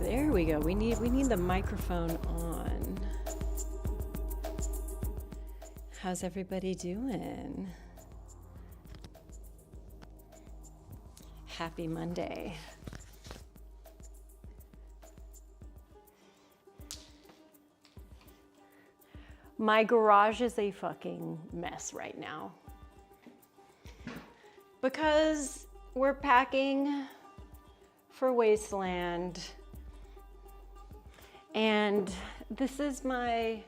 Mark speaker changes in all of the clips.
Speaker 1: There we go. We need the microphone on. How's everybody doing? Happy Monday. My garage is a fucking mess right now because we're packing for Wasteland, and this is my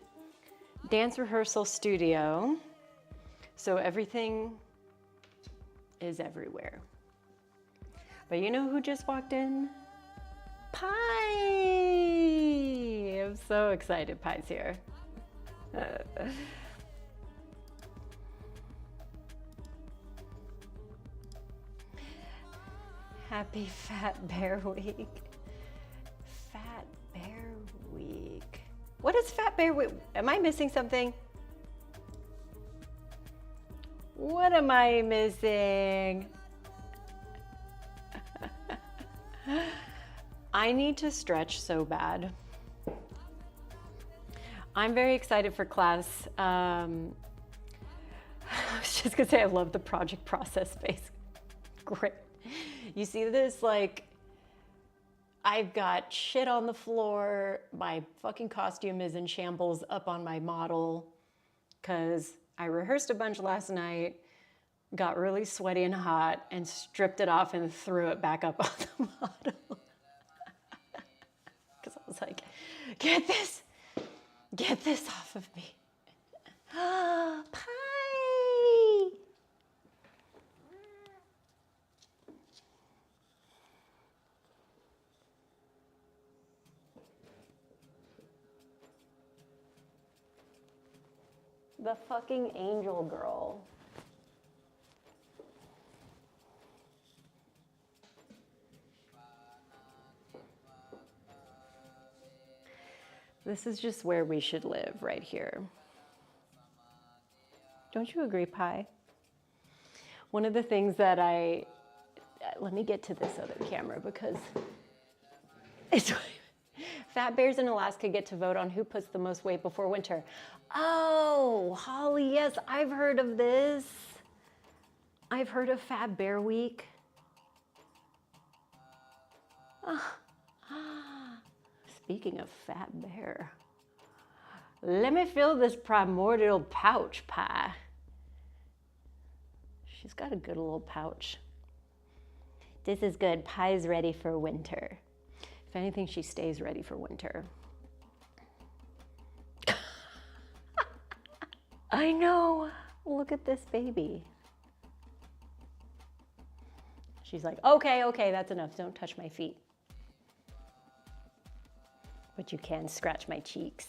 Speaker 1: dance rehearsal studio, so everything is everywhere. But you know who just walked in? Pi! I'm so excited Pi's here. Happy Fat Bear Week. Fat Bear Week. What is Fat Bear Week? Am I missing something? What am I missing? I need to stretch so bad. I'm very excited for class. I was just gonna say I love the project process space. Great. You see this, like, I've got shit on the floor. My fucking costume is in shambles up on my model because I rehearsed a bunch last night, got really sweaty and hot, and stripped it off and threw it back up on the model. Because I was like, get this off of me. Pie! The fucking angel girl. This is just where we should live, right here. Don't you agree, Pi? One of the things that let me get to this other camera because it's fat bears in Alaska get to vote on who puts the most weight before winter. Oh, Holly, yes, I've heard of this. I've heard of Fat Bear Week. Speaking of fat bear, let me fill this primordial pouch, Pi. She's got a good little pouch. This is good. Pi's ready for winter. If anything, she stays ready for winter. I know. Look at this baby. She's like, okay, that's enough. Don't touch my feet. But you can scratch my cheeks.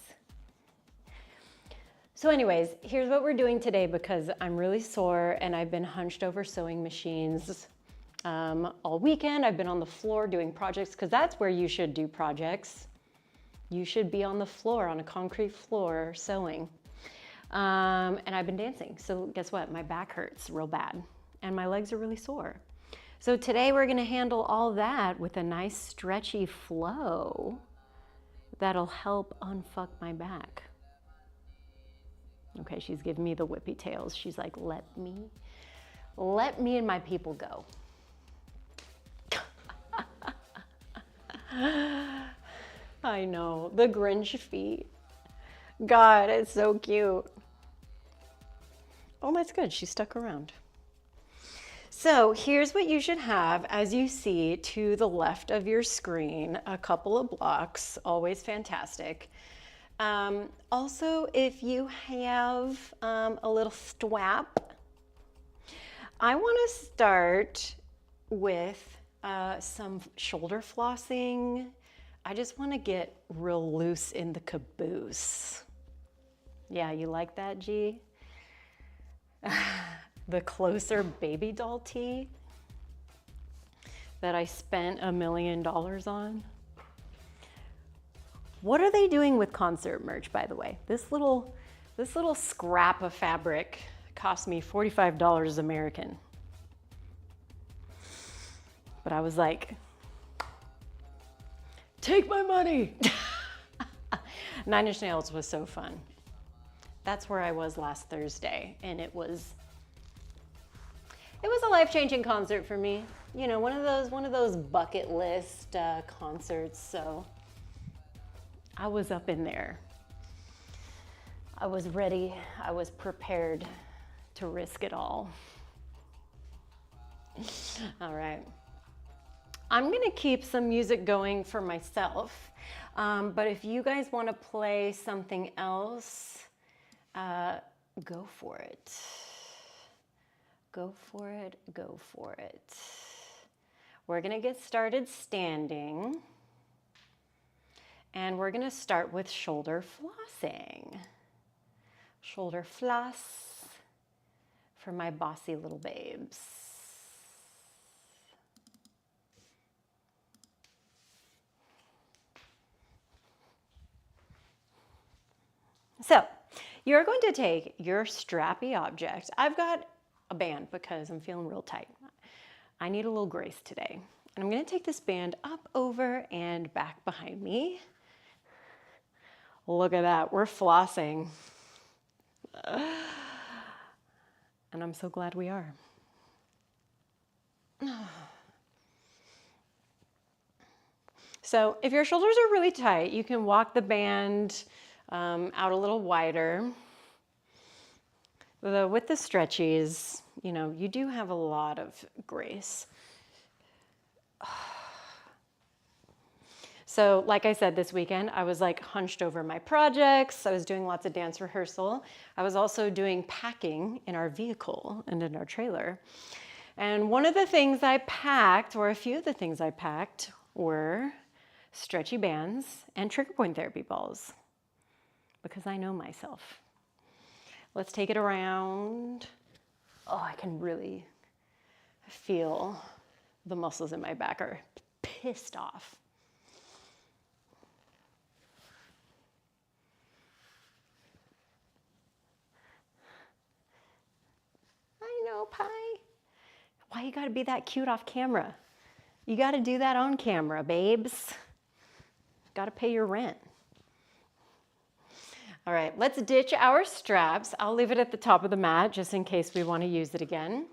Speaker 1: So anyways, here's what we're doing today because I'm really sore and I've been hunched over sewing machines all weekend. I've been on the floor doing projects because that's where you should do projects. You should be on the floor, on a concrete floor sewing. And I've been dancing. So guess what? My back hurts real bad and my legs are really sore. So today we're gonna handle all that with a nice stretchy flow that'll help unfuck my back. Okay, she's giving me the whippy tails. She's like, let me and my people go. I know, the Grinch feet. God, it's so cute. Oh, that's good, she stuck around. So here's what you should have as you see to the left of your screen, a couple of blocks, always fantastic. Also, if you have a little strap, I want to start with some shoulder flossing. I just want to get real loose in the caboose. Yeah, you like that, G? The Closer baby doll tee that I spent $1 million on. What are they doing with concert merch, by the way? This little scrap of fabric cost me $45 American. But I was like, take my money. 9 Inch Nails was so fun. That's where I was last Thursday, and it was a life-changing concert for me. You know, one of those bucket list concerts. So I was up in there. I was ready. I was prepared to risk it all. All right. I'm gonna keep some music going for myself, but if you guys want to play something else, go for it. Go for it, go for it. We're gonna get started standing, and we're gonna start with shoulder flossing. Shoulder floss for my bossy little babes. So you're going to take your strappy object. I've got a band because I'm feeling real tight. I need a little grace today. And I'm going to take this band up, over, and back behind me. Look at that. We're flossing. And I'm so glad we are. So if your shoulders are really tight, you can walk the band out a little wider. With the stretchies, you know, you do have a lot of grace. So like I said, this weekend, I was like hunched over my projects. I was doing lots of dance rehearsal. I was also doing packing in our vehicle and in our trailer. And one of the things I packed, or a few of the things I packed, were stretchy bands and trigger point therapy balls, because I know myself. Let's take it around. Oh, I can really feel the muscles in my back are pissed off. I know, Pie. Why you gotta be that cute off camera? You gotta do that on camera, babes. Gotta pay your rent. All right, let's ditch our straps. I'll leave it at the top of the mat just in case we want to use it again.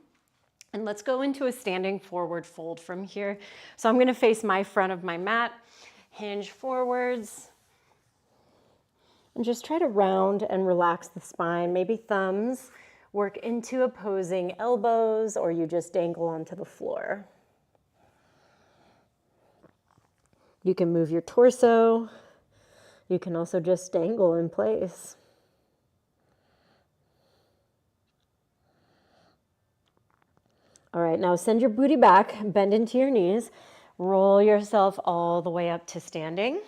Speaker 1: And let's go into a standing forward fold from here. So I'm going to face my front of my mat, hinge forwards, and just try to round and relax the spine. Maybe thumbs work into opposing elbows, or you just dangle onto the floor. You can move your torso. You can also just dangle in place. All right, now send your booty back, bend into your knees, roll yourself all the way up to standing,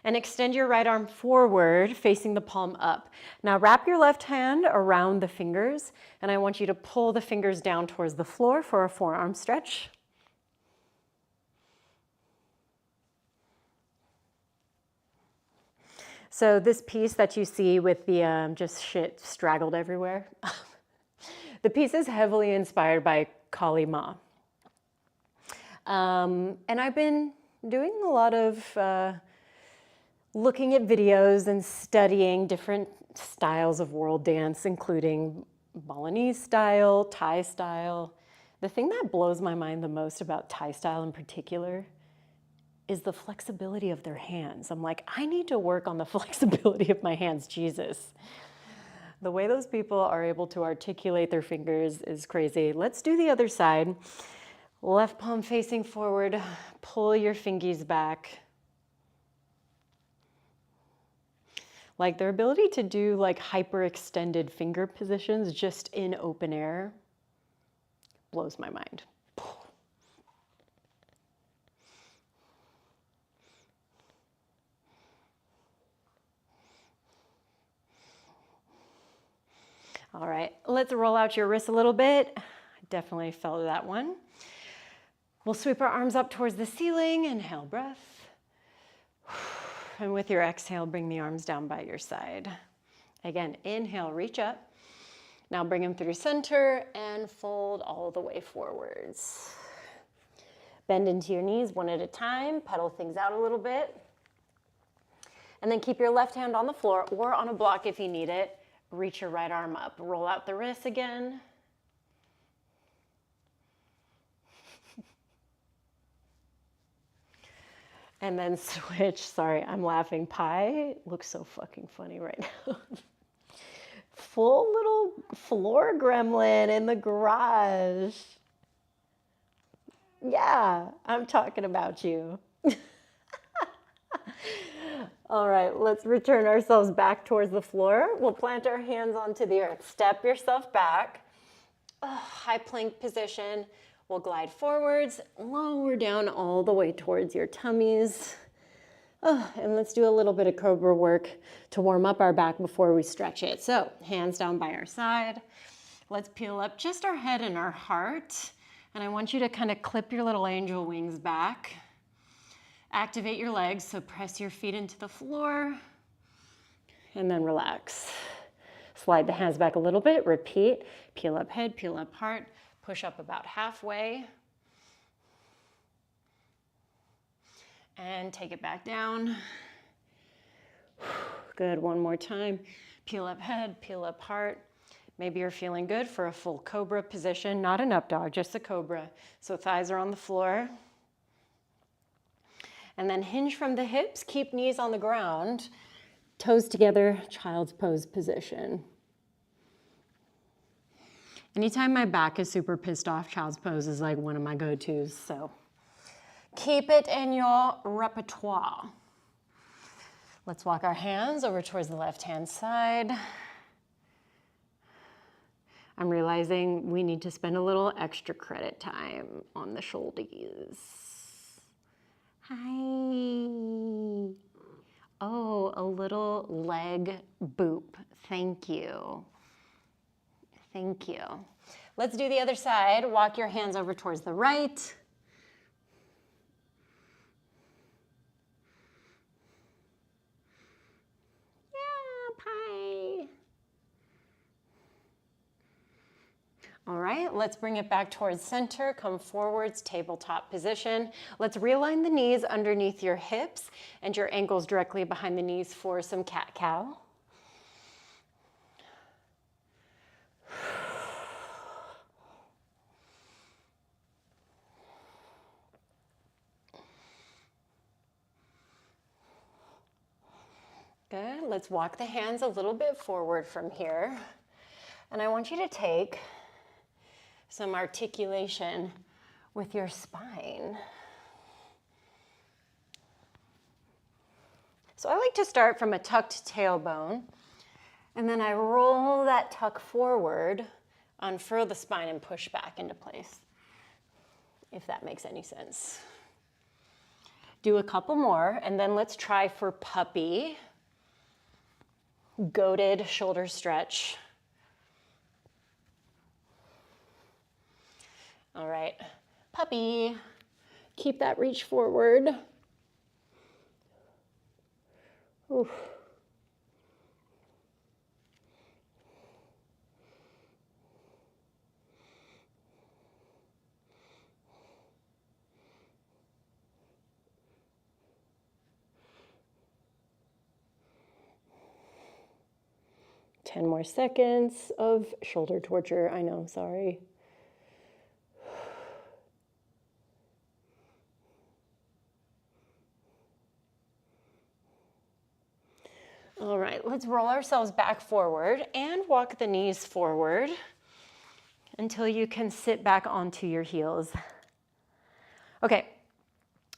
Speaker 1: and extend your right arm forward, facing the palm up. Now wrap your left hand around the fingers, and I want you to pull the fingers down towards the floor for a forearm stretch. So this piece that you see with the just shit straggled everywhere, the piece is heavily inspired by Kali Ma. And I've been doing a lot of looking at videos and studying different styles of world dance, including Balinese style, Thai style. The thing that blows my mind the most about Thai style in particular is the flexibility of their hands. I'm like, I need to work on the flexibility of my hands, Jesus. The way those people are able to articulate their fingers is crazy. Let's do the other side. Left palm facing forward, pull your fingies back. Like their ability to do like hyperextended finger positions just in open air blows my mind. All right, let's roll out your wrists a little bit. I definitely felt that one. We'll sweep our arms up towards the ceiling. Inhale, breath. And with your exhale, bring the arms down by your side. Again, inhale, reach up. Now bring them through center and fold all the way forwards. Bend into your knees one at a time, pedal things out a little bit. And then keep your left hand on the floor or on a block if you need it. Reach your right arm up. Roll out the wrists again. And then switch. Sorry, I'm laughing. Pi looks so fucking funny right now. Full little floor gremlin in the garage. Yeah, I'm talking about you. All right, let's return ourselves back towards the floor. We'll plant our hands onto the earth. Step yourself back. High plank position. We'll glide forwards, lower down all the way towards your tummies. And let's do a little bit of cobra work to warm up our back before we stretch it. So hands down by our side. Let's peel up just our head and our heart. And I want you to kind of clip your little angel wings back. Activate your legs, so press your feet into the floor. And then relax. Slide the hands back a little bit. Repeat. Peel up head, peel up heart. Push up about halfway. And take it back down. Good, one more time. Peel up head, peel up heart. Maybe you're feeling good for a full cobra position, not an up dog, just a cobra. So thighs are on the floor. And then hinge from the hips, keep knees on the ground, toes together, child's pose position. Anytime my back is super pissed off, child's pose is like one of my go-tos, so keep it in your repertoire. Let's walk our hands over towards the left-hand side. I'm realizing we need to spend a little extra credit time on the shoulders. Hi. Oh, a little leg boop. Thank you. Thank you. Let's do the other side. Walk your hands over towards the right. Yeah, pie. All right, let's bring it back towards center. Come forwards, tabletop position. Let's realign the knees underneath your hips and your ankles directly behind the knees for some cat-cow. Good, let's walk the hands a little bit forward from here. And I want you to take some articulation with your spine. So I like to start from a tucked tailbone, and then I roll that tuck forward, unfurl the spine, and push back into place, if that makes any sense. Do a couple more, and then let's try for puppy. Goated shoulder stretch. All right, puppy. Keep that reach forward. Oof. Ten more seconds of shoulder torture. I know, sorry. All right, let's roll ourselves back forward and walk the knees forward until you can sit back onto your heels. Okay,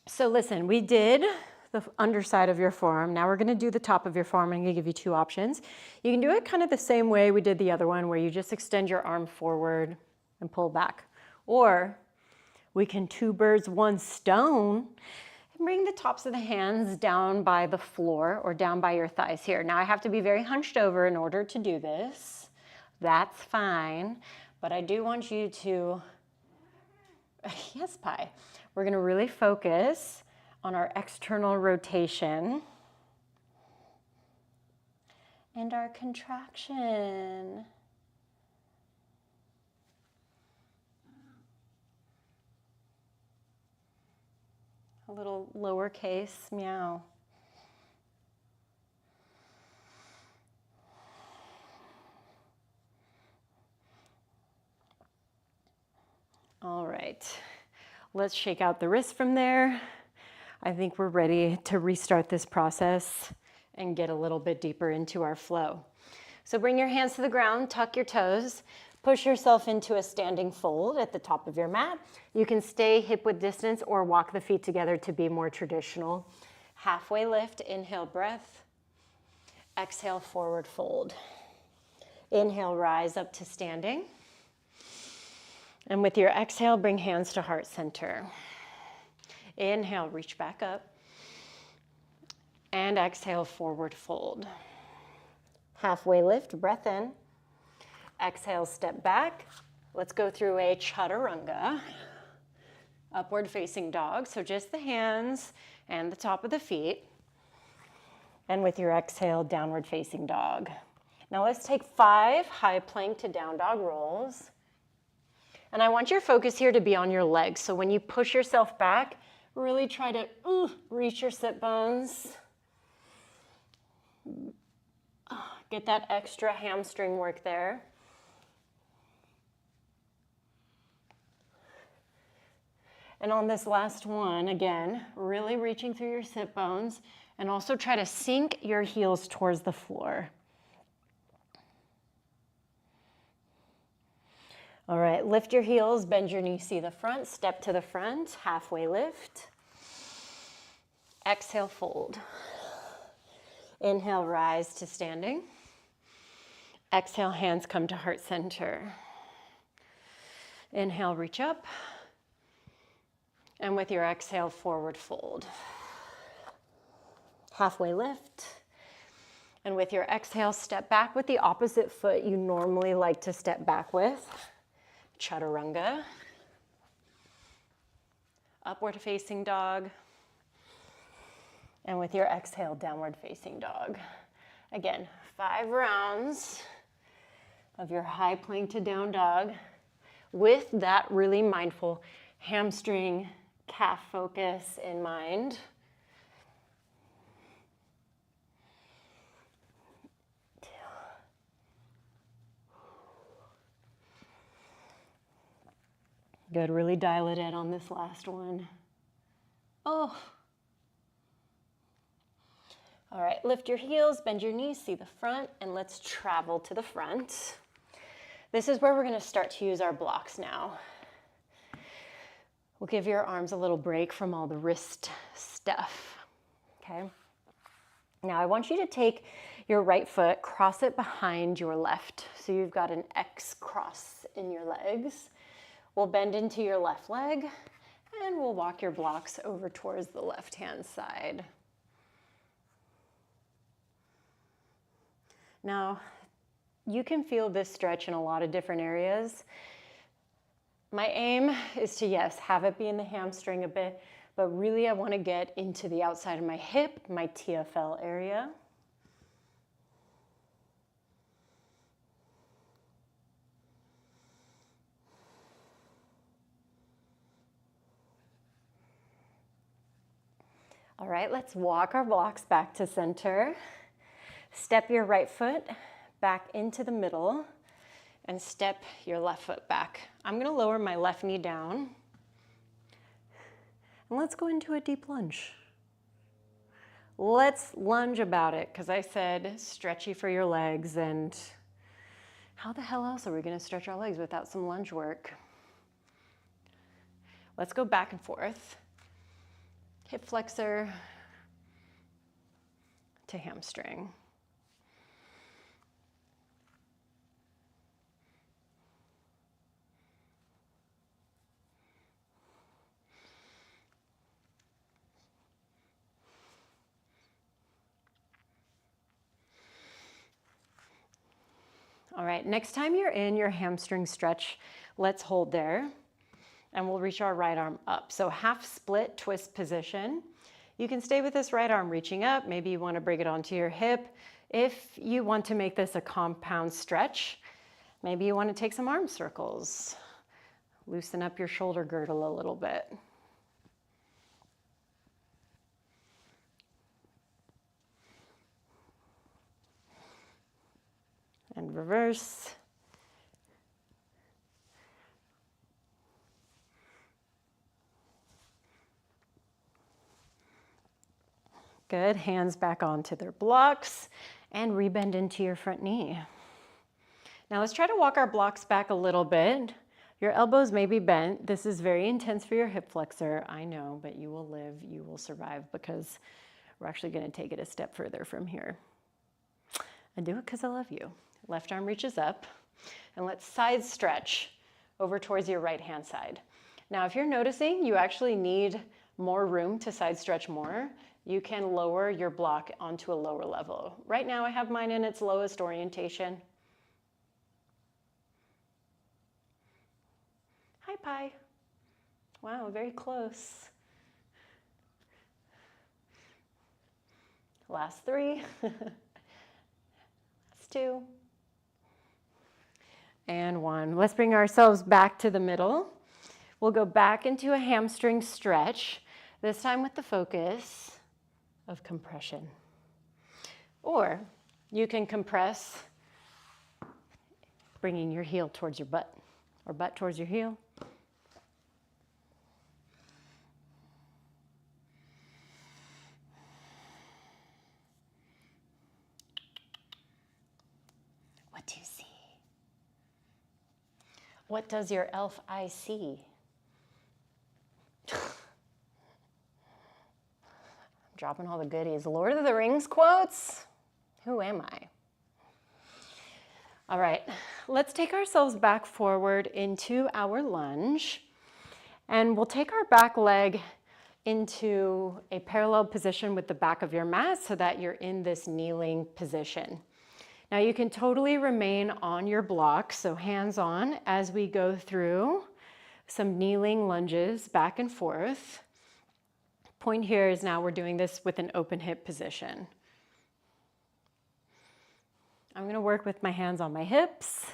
Speaker 1: so listen, we did the underside of your forearm. Now we're gonna do the top of your forearm. I'm gonna give you two options. You can do it kind of the same way we did the other one, where you just extend your arm forward and pull back. Or we can two birds, one stone, and bring the tops of the hands down by the floor or down by your thighs here. Now I have to be very hunched over in order to do this. That's fine, but I do want you to, yes, Pi. We're gonna really focus on our external rotation and our contraction. a little lowercase meow. All right, let's shake out the wrist from there. I think we're ready to restart this process and get a little bit deeper into our flow. So bring your hands to the ground, tuck your toes, push yourself into a standing fold at the top of your mat. You can stay hip width distance or walk the feet together to be more traditional. Halfway lift, inhale, breath. Exhale, forward fold. Inhale, rise up to standing. And with your exhale, bring hands to heart center. Inhale, reach back up. And exhale, forward fold. Halfway lift, breath in. Exhale, step back. Let's go through a chaturanga, upward facing dog. So just the hands and the top of the feet. And with your exhale, downward facing dog. Now let's take 5 high plank to down dog rolls. And I want your focus here to be on your legs. So when you push yourself back, really try to reach your sit bones. Get that extra hamstring work there. And on this last one, again, really reaching through your sit bones and also try to sink your heels towards the floor. All right, lift your heels, bend your knees, see the front, step to the front, halfway lift. Exhale, fold. Inhale, rise to standing. Exhale, hands come to heart center. Inhale, reach up. And with your exhale, forward fold. Halfway lift. And with your exhale, step back with the opposite foot you normally like to step back with. Chaturanga. Upward facing dog. And with your exhale, downward facing dog. Again, 5 rounds of your high plank to down dog with that really mindful hamstring calf focus in mind. Good, really dial it in on this last one. Oh. All right, lift your heels, bend your knees, see the front, and let's travel to the front. This is where we're gonna start to use our blocks now. We'll give your arms a little break from all the wrist stuff, okay? Now I want you to take your right foot, cross it behind your left. So you've got an X cross in your legs. We'll bend into your left leg and we'll walk your blocks over towards the left-hand side. Now, you can feel this stretch in a lot of different areas. My aim is to, yes, have it be in the hamstring a bit, but really I want to get into the outside of my hip, my TFL area. All right, let's walk our blocks back to center. Step your right foot back into the middle and step your left foot back. I'm gonna lower my left knee down. And let's go into a deep lunge. Let's lunge about it, because I said stretchy for your legs, and how the hell else are we gonna stretch our legs without some lunge work? Let's go back and forth. Hip flexor to hamstring. All right, next time you're in your hamstring stretch, let's hold there. And we'll reach our right arm up. So half split twist position. You can stay with this right arm reaching up. Maybe you want to bring it onto your hip. If you want to make this a compound stretch, maybe you want to take some arm circles. Loosen up your shoulder girdle a little bit. and reverse. Good, hands back onto their blocks and rebend into your front knee. Now let's try to walk our blocks back a little bit. Your elbows may be bent. This is very intense for your hip flexor, I know, but you will live, you will survive, because we're actually gonna take it a step further from here. I do it because I love you. Left arm reaches up, and let's side stretch over towards your right hand side. Now, if you're noticing you actually need more room to side stretch more, you can lower your block onto a lower level. Right now I have mine in its lowest orientation. Hi, Pi. Wow, very close. Last 3. Last 2. And 1. Let's bring ourselves back to the middle. We'll go back into a hamstring stretch, this time with the focus of compression. Or you can compress bringing your heel towards your butt, or butt towards your heel. What do you see? What does your elf eye see? Dropping all the goodies. Lord of the Rings quotes? Who am I? All right, let's take ourselves back forward into our lunge, and we'll take our back leg into a parallel position with the back of your mat so that you're in this kneeling position. Now you can totally remain on your block, so hands on as we go through some kneeling lunges back and forth. Point here is now we're doing this with an open hip position. I'm going to work with my hands on my hips.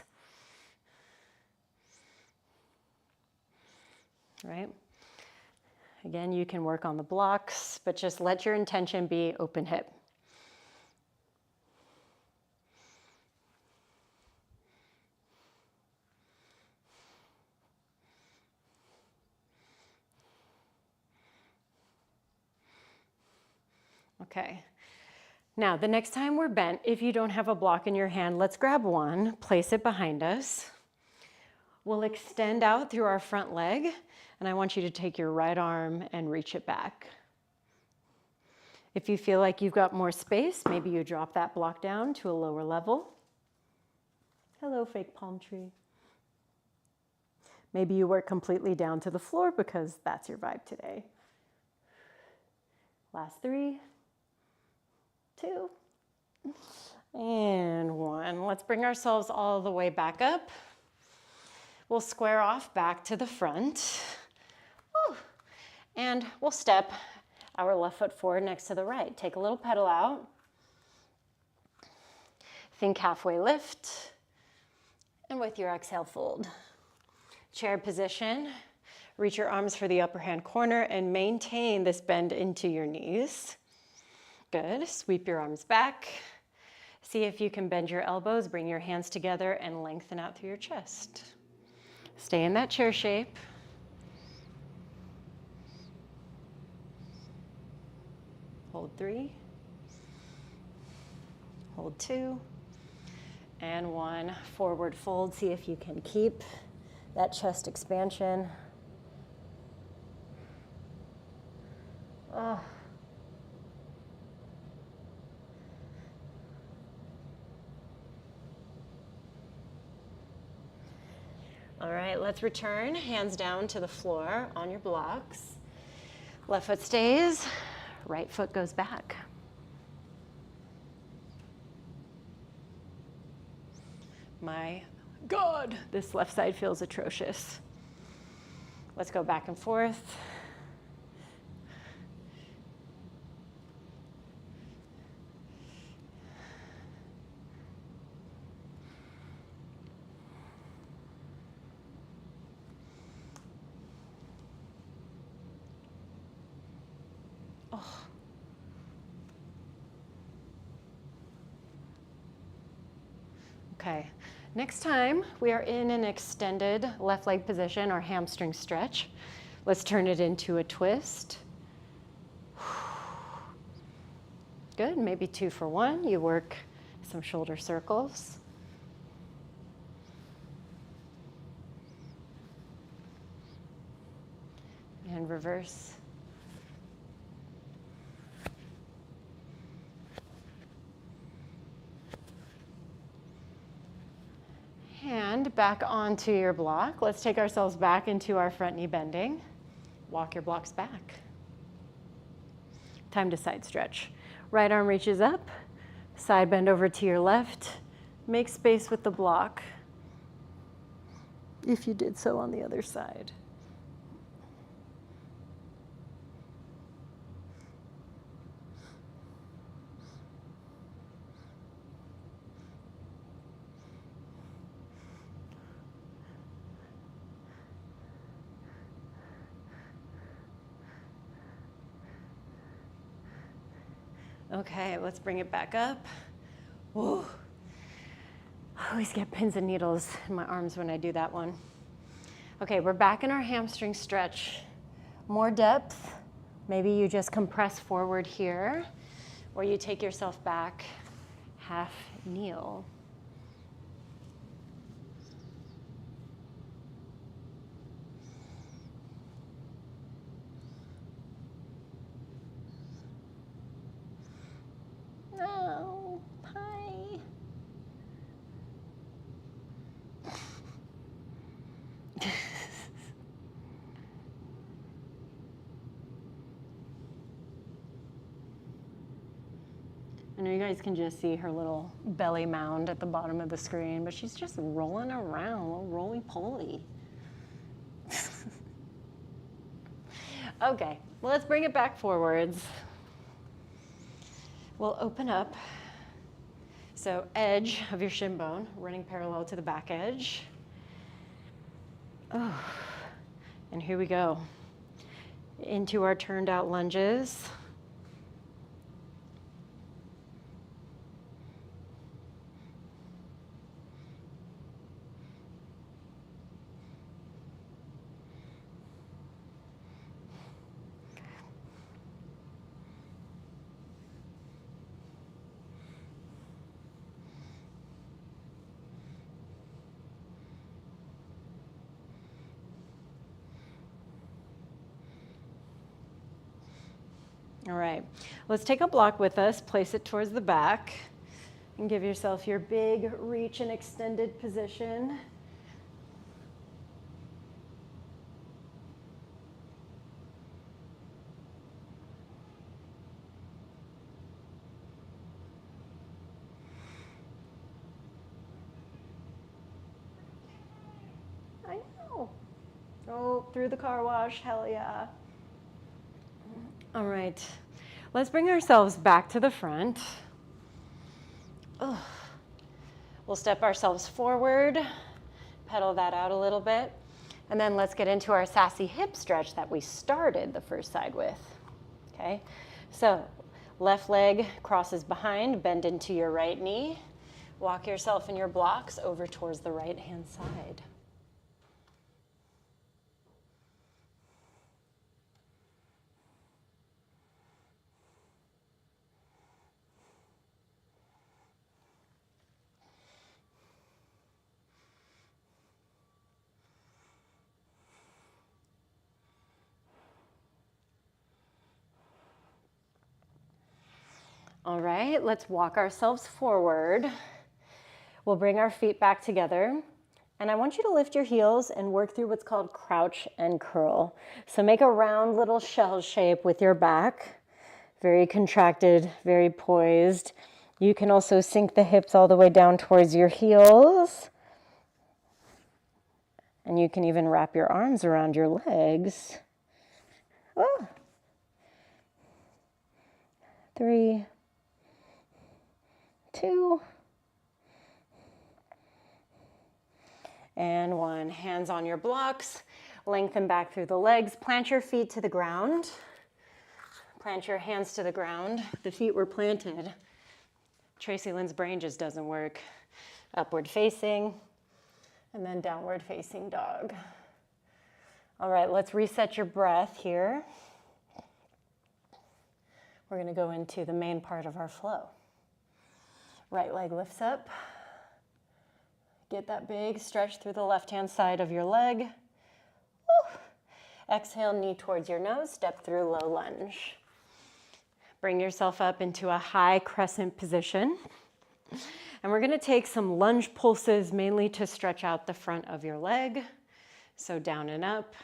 Speaker 1: Right? Again, you can work on the blocks, but just let your intention be open hip. Okay. Now, the next time we're bent, if you don't have a block in your hand, let's grab one, place it behind us. We'll extend out through our front leg, and I want you to take your right arm and reach it back. If you feel like you've got more space, maybe you drop that block down to a lower level. Hello, fake palm tree. Maybe you work completely down to the floor because that's your vibe today. Last 3, 2, and 1. Let's bring ourselves all the way back up. We'll square off back to the front. Woo. And we'll step our left foot forward next to the right. Take a little pedal out. Think halfway lift. And with your exhale, fold. Chair position. Reach your arms for the upper hand corner and maintain this bend into your knees. Good. Sweep your arms back. See if you can bend your elbows, bring your hands together, and lengthen out through your chest. Stay in that chair shape. Hold 3. Hold 2. And 1. Forward fold. See if you can keep that chest expansion. Oh. All right, let's return, hands down to the floor on your blocks. Left foot stays, right foot goes back. My God, this left side feels atrocious. Let's go back and forth. Okay, next time we are in an extended left leg position or hamstring stretch. Let's turn it into a twist. Good, maybe 2 for 1. You work some shoulder circles. And reverse. Hand back onto your block. Let's take ourselves back into our front knee bending. Walk your blocks back. Time to side stretch. Right arm reaches up, side bend over to your left. Make space with the block if you did so on the other side. Okay, let's bring it back up. Whoa. I always get pins and needles in my arms when I do that one. Okay, we're back in our hamstring stretch. More depth. Maybe you just compress forward here, or you take yourself back, half kneel. No, hi. I know you guys can just see her little belly mound at the bottom of the screen, but she's just rolling around, a little roly-poly. Okay, well, let's bring it back forwards. We'll open up. So edge of your shin bone, running parallel to the back edge. Oh, and here we go. Into our turned out lunges. All right, let's take a block with us, place it towards the back, and give yourself your big reach and extended position. I know. Oh, through the car wash, hell yeah. All right, let's bring ourselves back to the front. Ugh. We'll step ourselves forward, pedal that out a little bit, and then let's get into our sassy hip stretch that we started the first side with, okay? So left leg crosses behind, bend into your right knee, walk yourself in your blocks over towards the right-hand side. All right, let's walk ourselves forward. We'll bring our feet back together. And I want you to lift your heels and work through what's called crouch and curl. So make a round little shell shape with your back. Very contracted, very poised. You can also sink the hips all the way down towards your heels. And you can even wrap your arms around your legs. Oh. 3, 2, and 1. Hands on your blocks, lengthen back through the legs, plant your feet to the ground, plant your hands to the ground. The feet were planted. Tracy Lynn's brain just doesn't work. Upward facing, and then downward facing dog. All right, let's reset your breath here. We're going to go into the main part of our flow. Right leg lifts up. Get that big stretch through the left-hand side of your leg. Woo. Exhale, knee towards your nose, step through low lunge. Bring yourself up into a high crescent position. And we're going to take some lunge pulses, mainly to stretch out the front of your leg. So down and up.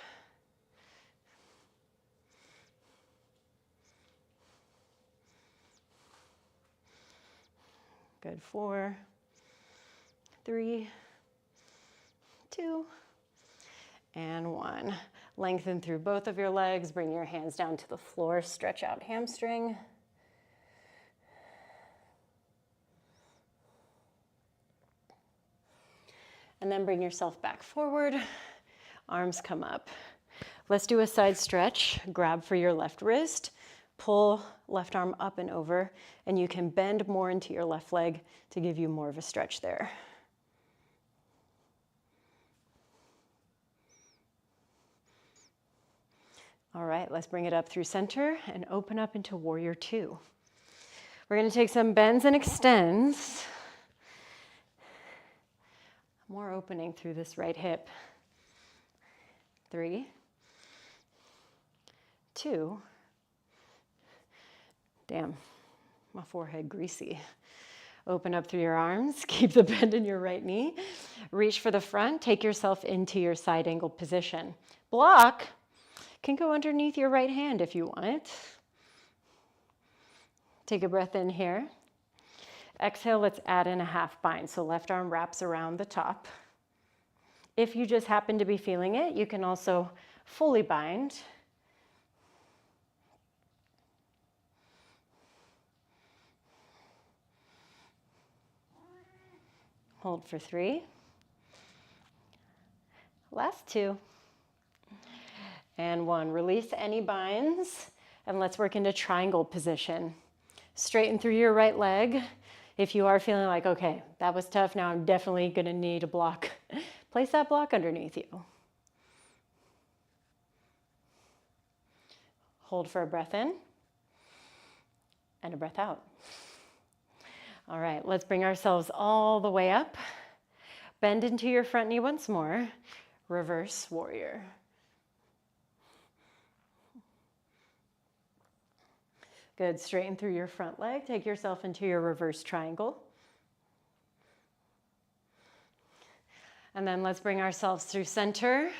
Speaker 1: Good. 4, 3, 2, and 1. Lengthen through both of your legs. Bring your hands down to the floor. Stretch out hamstring. And then bring yourself back forward. Arms come up. Let's do a side stretch. Grab for your left wrist. Pull left arm up and over. And you can bend more into your left leg to give you more of a stretch there. All right, let's bring it up through center and open up into warrior 2. We're going to take some bends and extends. More opening through this right hip. 3, 2. Damn, my forehead greasy. Open up through your arms. Keep the bend in your right knee. Reach for the front. Take yourself into your side angle position. Block can go underneath your right hand if you want it. Take a breath in here. Exhale, let's add in a half bind. So left arm wraps around the top. If you just happen to be feeling it, you can also fully bind. Hold for 3. Last 2. And 1. Release any binds. And let's work into triangle position. Straighten through your right leg. If you are feeling like, okay, that was tough, now I'm definitely going to need a block. Place that block underneath you. Hold for a breath in and a breath out. All right, let's bring ourselves all the way up. Bend into your front knee once more. Reverse warrior. Good, straighten through your front leg. Take yourself into your reverse triangle. And then let's bring ourselves through center.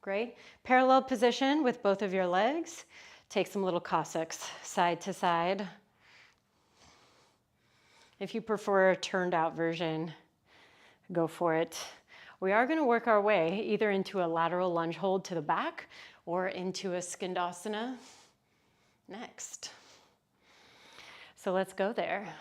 Speaker 1: Great. Parallel position with both of your legs. Take some little Cossacks side to side. If you prefer a turned out version, go for it. We are going to work our way either into a lateral lunge hold to the back or into a skandasana next. So let's go there.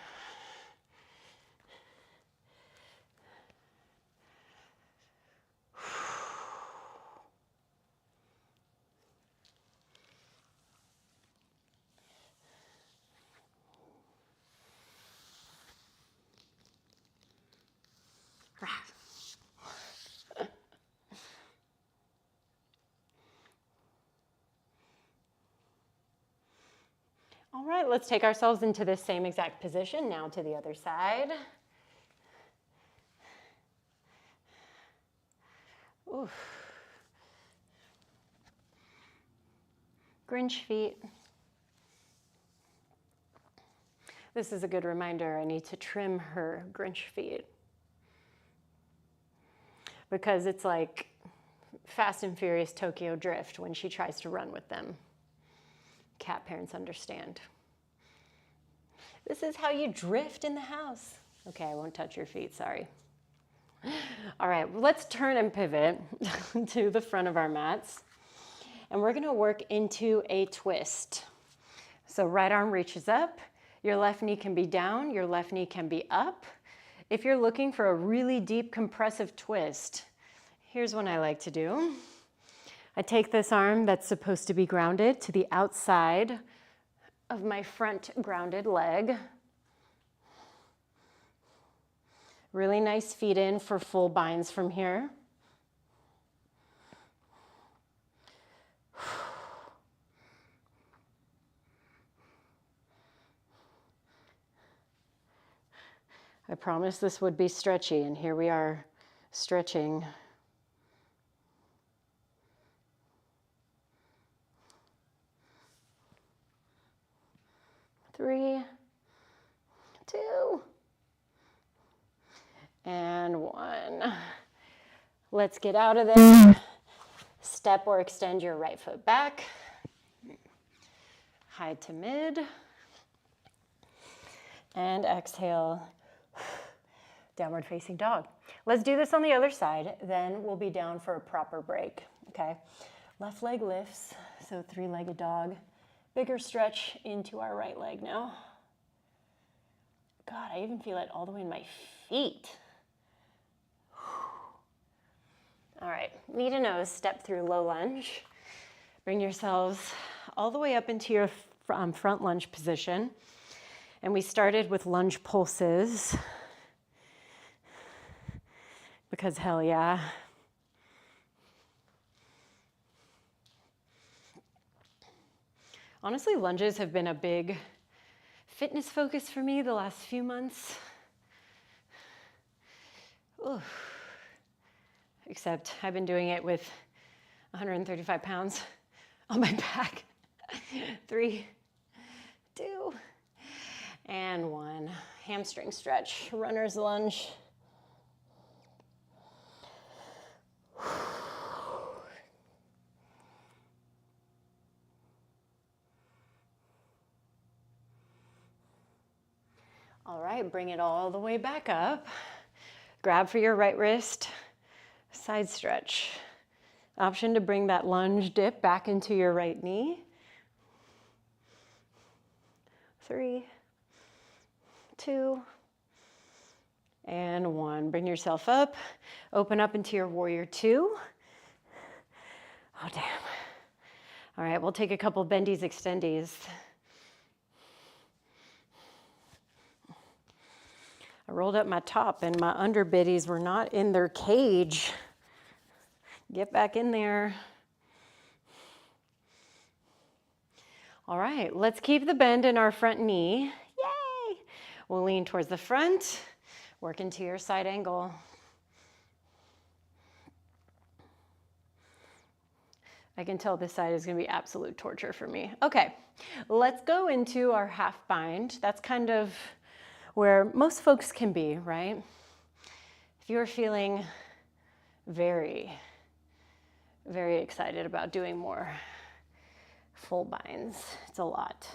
Speaker 1: All right, let's take ourselves into this same exact position. Now to the other side. Oof. Grinch feet. This is a good reminder. I need to trim her Grinch feet. Because it's like Fast and Furious Tokyo Drift when she tries to run with them. Cat parents understand. This is how you drift in the house. Okay, I won't touch your feet, sorry. All right, let's turn and pivot to the front of our mats. And we're gonna work into a twist. So right arm reaches up, your left knee can be down, your left knee can be up. If you're looking for a really deep compressive twist, here's what I like to do. I take this arm that's supposed to be grounded to the outside of my front grounded leg. Really nice feet in for full binds from here. I promised this would be stretchy, and here we are stretching. 3, 2, and 1. Let's get out of there. Step or extend your right foot back. High to mid. And exhale, downward facing dog. Let's do this on the other side, then we'll be down for a proper break, okay? Left leg lifts, so 3-legged dog. Bigger stretch into our right leg now. God, I even feel it all the way in my feet. All right, knee to nose, step through low lunge. Bring yourselves all the way up into your front lunge position. And we started with lunge pulses, because hell yeah. Honestly, lunges have been a big fitness focus for me the last few months. Ooh. Except I've been doing it with 135 pounds on my back. 3, 2, and 1. Hamstring stretch, runner's lunge. All right, bring it all the way back up. Grab for your right wrist, side stretch. Option to bring that lunge dip back into your right knee. 3, 2, and 1. Bring yourself up. Open up into your warrior 2. Oh, damn. All right, we'll take a couple bendies, extendies. I rolled up my top and my under biddies were not in their cage. Get back in there. All right, let's keep the bend in our front knee. Yay! We'll lean towards the front, work into your side angle. I can tell this side is gonna be absolute torture for me. Okay, let's go into our half bind. That's kind of where most folks can be, right? If you're feeling very, very excited about doing more full binds, it's a lot.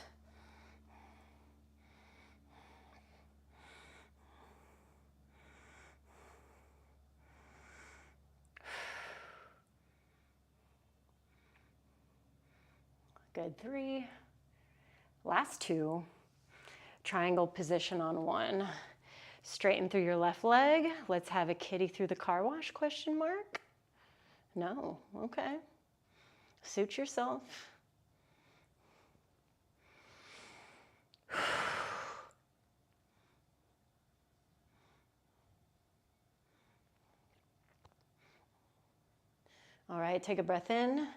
Speaker 1: Good, 3. Last 2. Triangle position on 1. Straighten through your left leg. Let's have a kitty through the car wash, question mark? No, okay. Suit yourself. All right, take a breath in.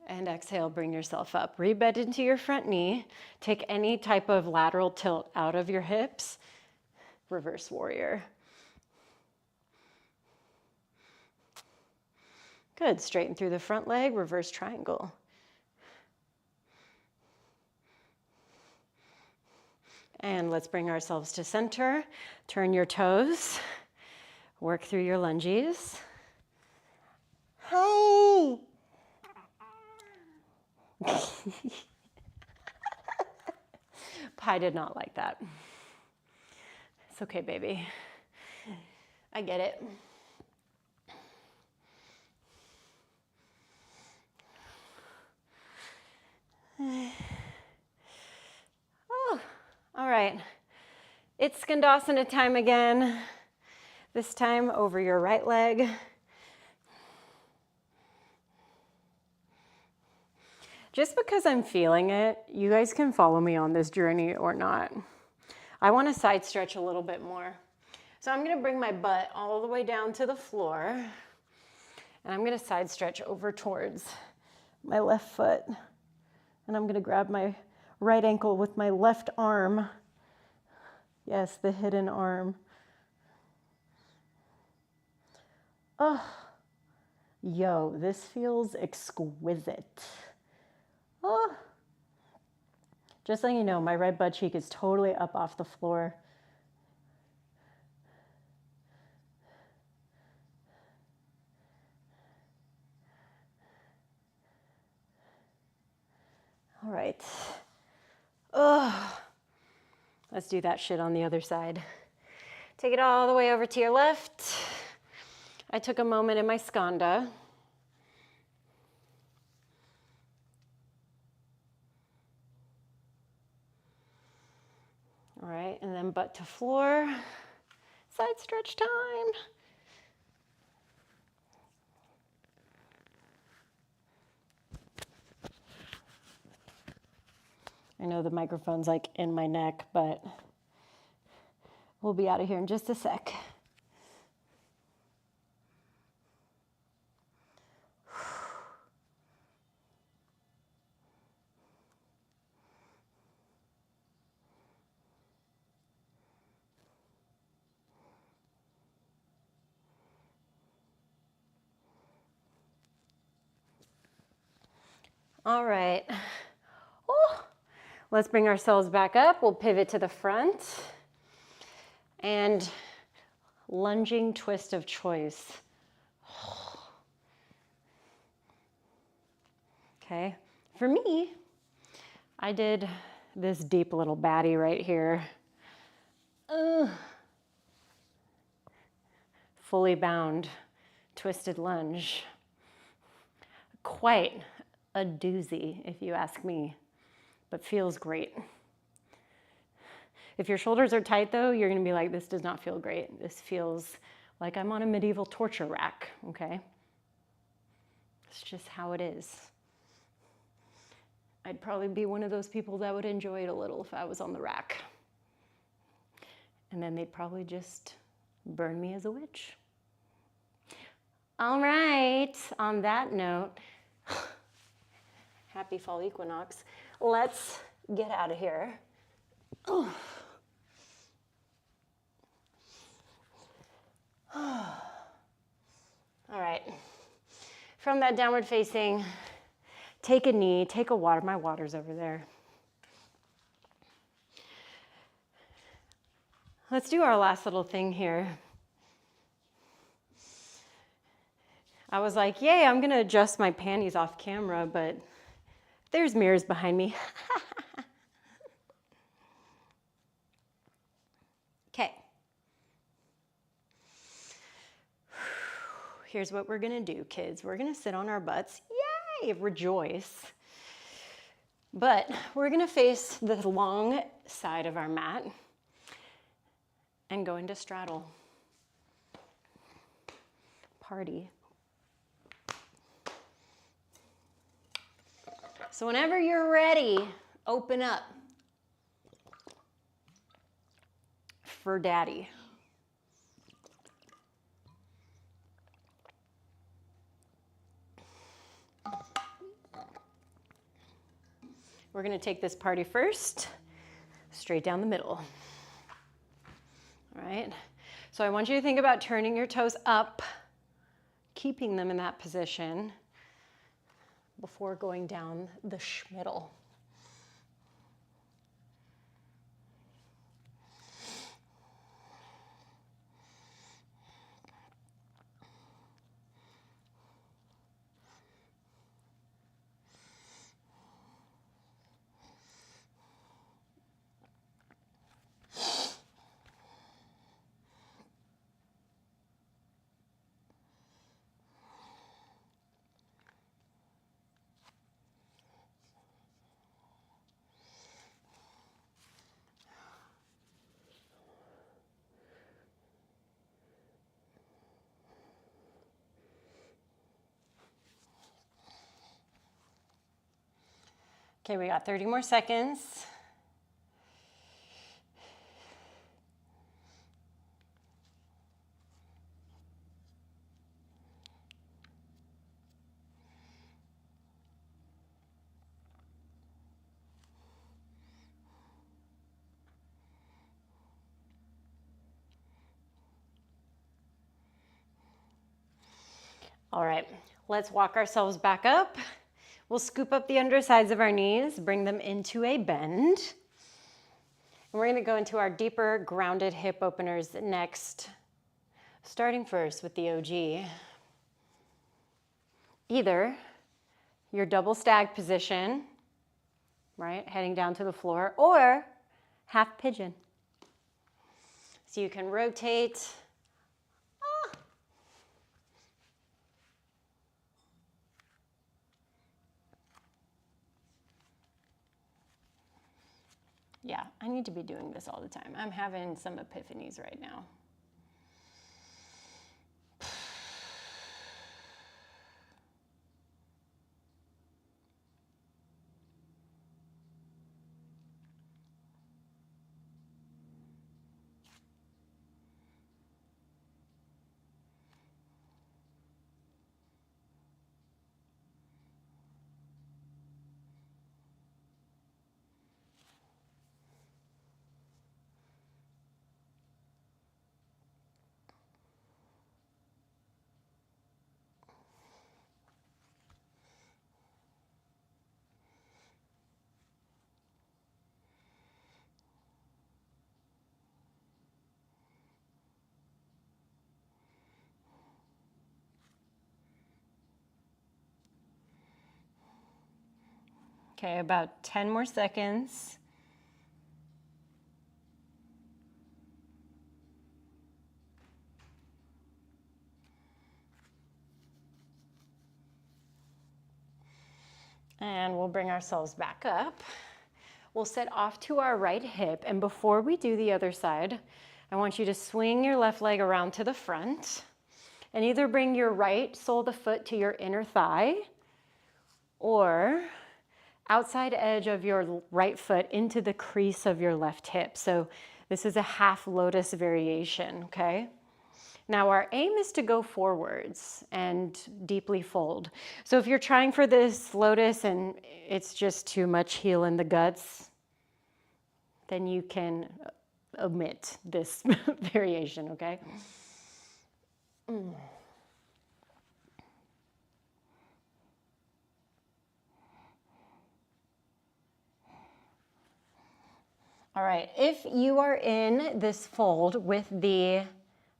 Speaker 1: And exhale, bring yourself up. Rebend into your front knee. Take any type of lateral tilt out of your hips. Reverse warrior. Good, straighten through the front leg, reverse triangle. And let's bring ourselves to center. Turn your toes. Work through your lunges. Hey! Pi did not like that. It's okay, baby. I get it. Oh, all right. It's Skandasana time again. This time over your right leg. Just because I'm feeling it, you guys can follow me on this journey or not. I want to side stretch a little bit more. So I'm gonna bring my butt all the way down to the floor, and I'm gonna side stretch over towards my left foot. And I'm gonna grab my right ankle with my left arm. Yes, the hidden arm. Oh, yo, this feels exquisite. Oh. Just so you know, my right butt cheek is totally up off the floor. All right. Oh, let's do that shit on the other side. Take it all the way over to your left. I took a moment in my skanda. All right, and then butt to floor. Side stretch time. I know the microphone's like in my neck, but we'll be out of here in just a sec. All right. Oh, let's bring ourselves back up. We'll pivot to the front. And lunging twist of choice. Okay. For me, I did this deep little baddie right here. Fully bound, twisted lunge. Quite a doozy, if you ask me, but feels great. If your shoulders are tight though, you're gonna be like, this does not feel great. This feels like I'm on a medieval torture rack, okay? It's just how it is. I'd probably be one of those people that would enjoy it a little if I was on the rack. And then they'd probably just burn me as a witch. All right, on that note, happy fall equinox. Let's get out of here. Oh. All right, from that downward facing, take a knee, take a water. My water's over there. Let's do our last little thing here. I was like, yay, I'm gonna adjust my panties off camera, but there's mirrors behind me. Okay. Here's what we're gonna do, kids. We're gonna sit on our butts. Yay, rejoice. But we're gonna face the long side of our mat and go into straddle. Party. So whenever you're ready, open up for daddy. We're gonna take this party first, straight down the middle. All right, so I want you to think about turning your toes up, keeping them in that position before going down the schmiddle. Okay, we got 30 more seconds. All right, let's walk ourselves back up. We'll scoop up the undersides of our knees, bring them into a bend. And we're gonna go into our deeper grounded hip openers next, starting first with the OG. Either your double stag position, right, heading down to the floor, or half pigeon. So you can rotate. Yeah, I need to be doing this all the time. I'm having some epiphanies right now. Okay, about 10 more seconds. And we'll bring ourselves back up. We'll set off to our right hip. And before we do the other side, I want you to swing your left leg around to the front and either bring your right sole of the foot to your inner thigh or outside edge of your right foot into the crease of your left hip. So this is a half lotus variation, okay? Now our aim is to go forwards and deeply fold. So if you're trying for this lotus and it's just too much heel in the guts, then you can omit this variation, okay? All right, if you are in this fold with the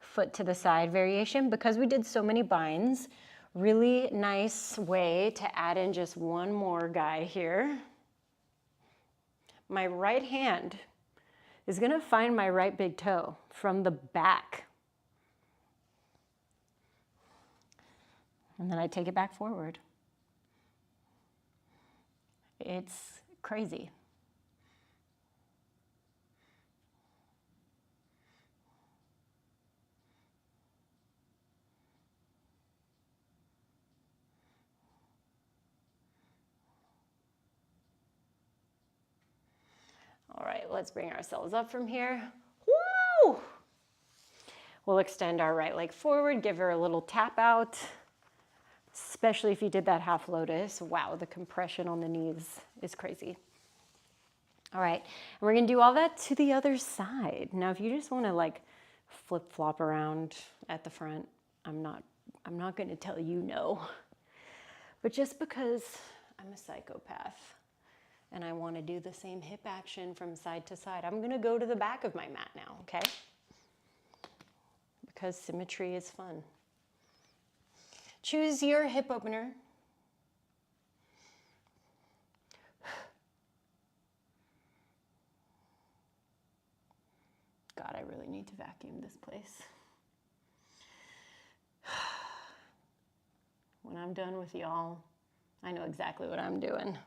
Speaker 1: foot to the side variation, because we did so many binds, really nice way to add in just one more guy here. My right hand is gonna find my right big toe from the back. And then I take it back forward. It's crazy. All right, let's bring ourselves up from here. Woo! We'll extend our right leg forward, give her a little tap out, especially if you did that half lotus. Wow, the compression on the knees is crazy. All right, and we're gonna do all that to the other side. Now, if you just wanna like flip-flop around at the front, I'm not gonna tell you no. But just because I'm a psychopath and I wanna do the same hip action from side to side, I'm gonna go to the back of my mat now, okay? Because symmetry is fun. Choose your hip opener. God, I really need to vacuum this place. When I'm done with y'all, I know exactly what I'm doing.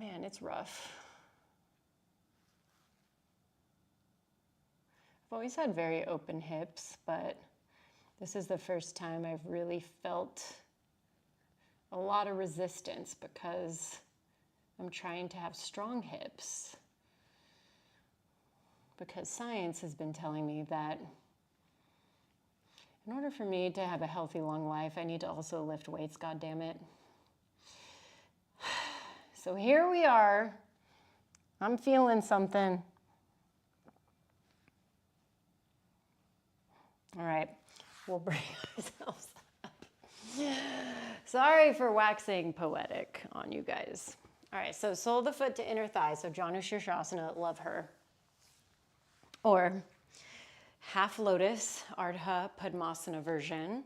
Speaker 1: Man, it's rough. I've always had very open hips, but this is the first time I've really felt a lot of resistance because I'm trying to have strong hips. Because science has been telling me that in order for me to have a healthy, long life, I need to also lift weights, goddammit. So here we are. I'm feeling something. All right, we'll bring ourselves up. Sorry for waxing poetic on you guys. All right, so sole of the foot to inner thigh. So Janu Shirshasana, love her. Or half lotus, Ardha Padmasana version.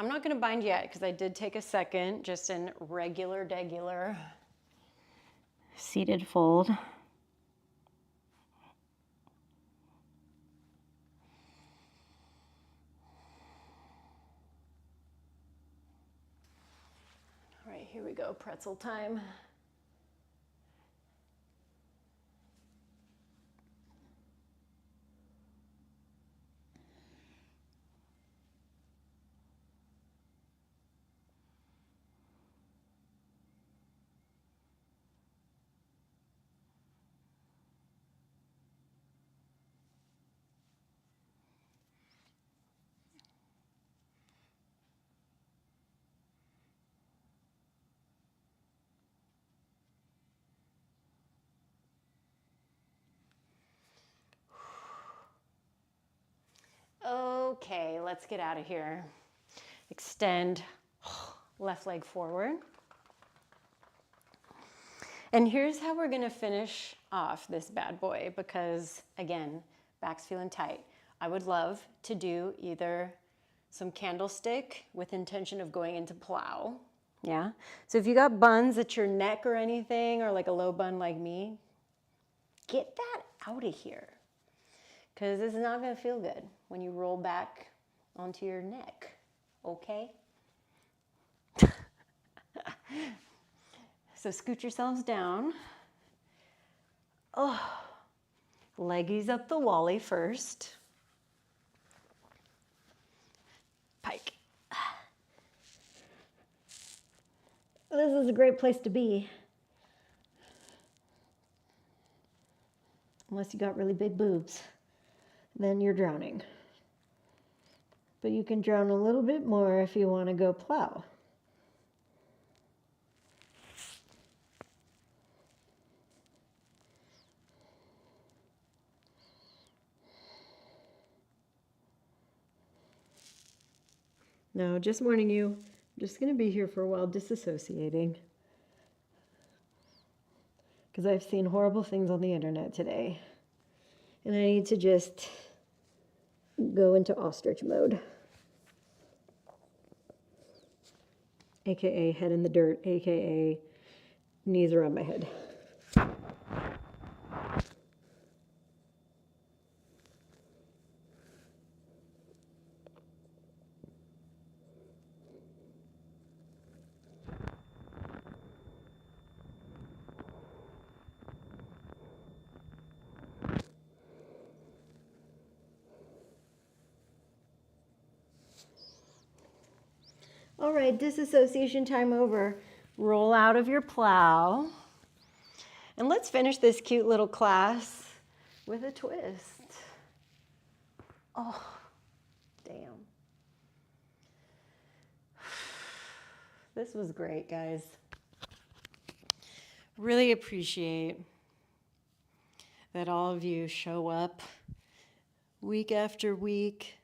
Speaker 1: I'm not gonna bind yet because I did take a second just in regular, degular seated fold. All right, here we go, pretzel time. Okay, let's get out of here. Extend left leg forward. And here's how we're gonna finish off this bad boy because, again, back's feeling tight. I would love to do either some candlestick with intention of going into plow. Yeah, so if you got buns at your neck or anything, or like a low bun like me, get that out of here. Because this is not gonna feel good when you roll back onto your neck, okay? So scoot yourselves down. Oh, leggies up the wally first. Pike. This is a great place to be. Unless you got really big boobs, then you're drowning. But you can drown a little bit more if you want to go plow. No, just warning you, I'm just going to be here for a while disassociating. Because I've seen horrible things on the internet today. And I need to just go into ostrich mode. AKA head in the dirt, AKA knees around my head. All right, disassociation time over. Roll out of your plow. And let's finish this cute little class with a twist. Oh, damn. This was great, guys. Really appreciate that all of you show up week after week.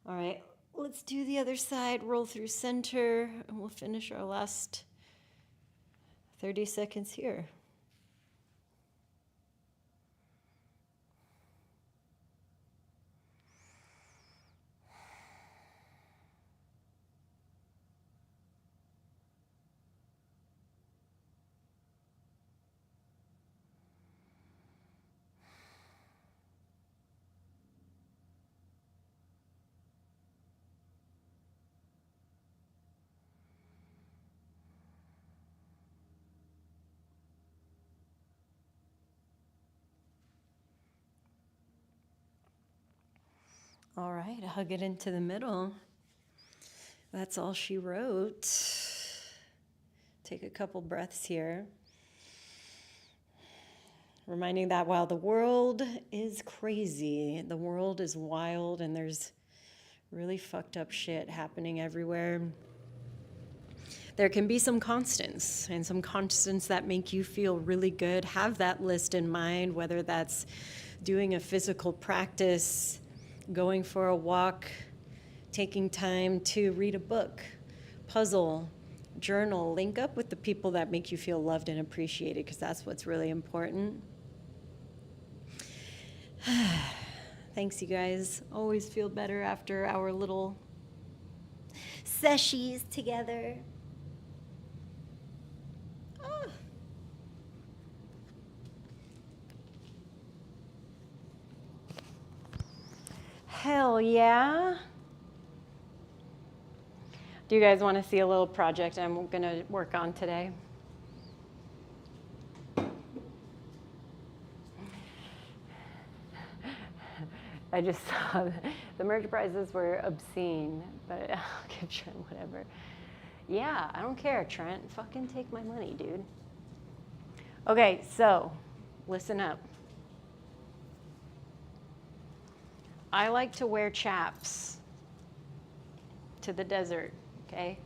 Speaker 1: All right, let's do the other side. Roll through center, and we'll finish our last 30 seconds here. All right, hug it into the middle. That's all she wrote. Take a couple breaths here. Reminding that while the world is crazy, the world is wild, and there's really fucked up shit happening everywhere, there can be some constants, and some constants that make you feel really good. Have that list in mind, whether that's doing a physical practice, going for a walk, taking time to read a book, puzzle, journal, link up with the people that make you feel loved and appreciated, because that's what's really important. Thanks, you guys. Always feel better after our little sessions together. Oh. Hell yeah. Do you guys want to see a little project I'm going to work on today? I just saw the merch prices were obscene, but I'll give Trent whatever. Yeah, I don't care, Trent. Fucking take my money, dude. Okay, so listen up. I like to wear chaps to the desert, okay?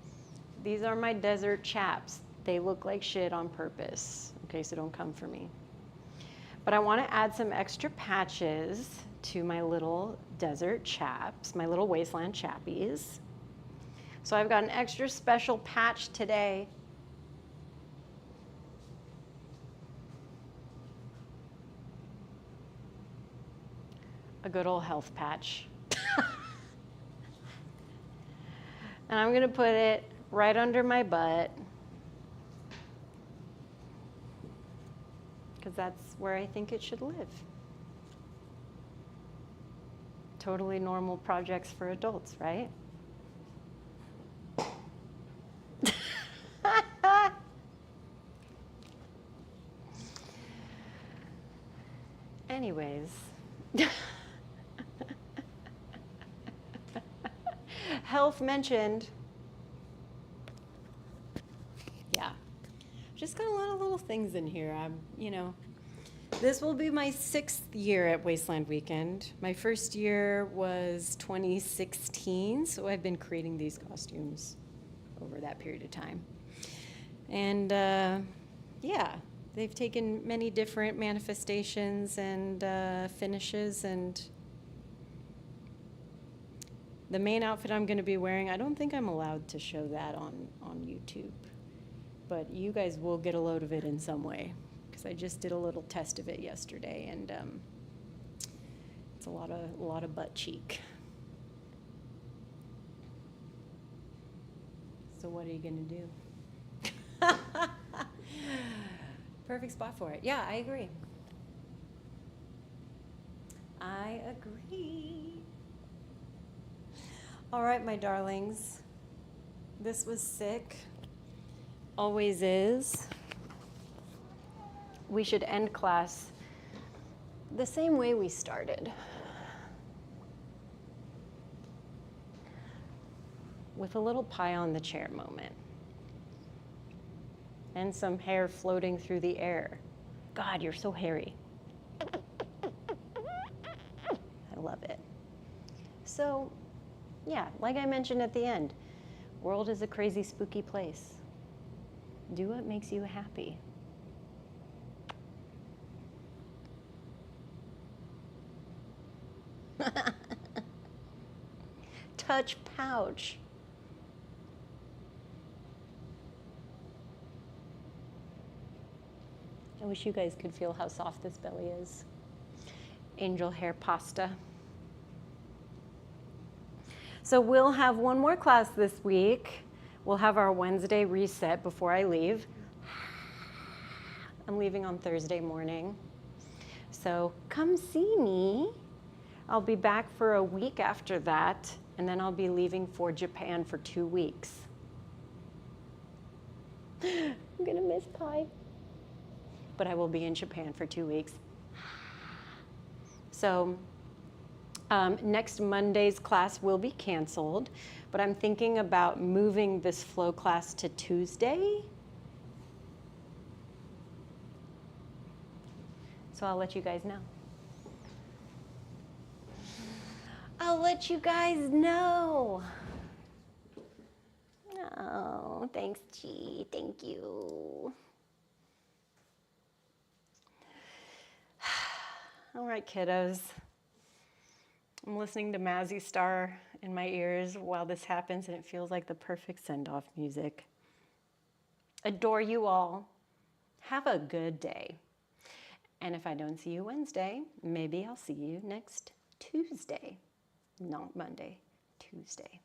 Speaker 1: These are my desert chaps. They look like shit on purpose, okay, so don't come for me. But I want to add some extra patches to my little desert chaps, my little wasteland chappies. So I've got an extra special patch today. A good old health patch. And I'm going to put it right under my butt, because that's where I think it should live. Totally normal projects for adults, right? Anyways. Health mentioned. Yeah. Just got a lot of little things in here. This will be my 6th year at Wasteland Weekend. My first year was 2016, so I've been creating these costumes over that period of time. And yeah, they've taken many different manifestations and finishes, and the main outfit I'm going to be wearing, I don't think I'm allowed to show that on YouTube, but you guys will get a load of it in some way. I just did a little test of it yesterday, and it's a lot of butt cheek. So what are you gonna do? Perfect spot for it. Yeah, I agree. I agree. All right, my darlings. This was sick. Always is. We should end class the same way we started, with a little pie on the chair moment and some hair floating through the air. God, you're so hairy. I love it. So, yeah, like I mentioned at the end, world is a crazy, spooky place. Do what makes you happy. Touch pouch. I wish you guys could feel how soft this belly is. Angel hair pasta. So we'll have one more class this week. We'll have our Wednesday reset before I leave. I'm leaving on Thursday morning. So come see me. I'll be back for a week after that, and then I'll be leaving for Japan for 2 weeks. I'm gonna miss pie. But I will be in Japan for 2 weeks. So Next Monday's class will be canceled, but I'm thinking about moving this flow class to Tuesday. So I'll let you guys know. I'll let you guys know. Oh, thanks, G. Thank you. All right, kiddos. I'm listening to Mazzy Star in my ears while this happens, and it feels like the perfect send-off music. Adore you all. Have a good day. And if I don't see you Wednesday, maybe I'll see you next Tuesday. Not Monday, Tuesday.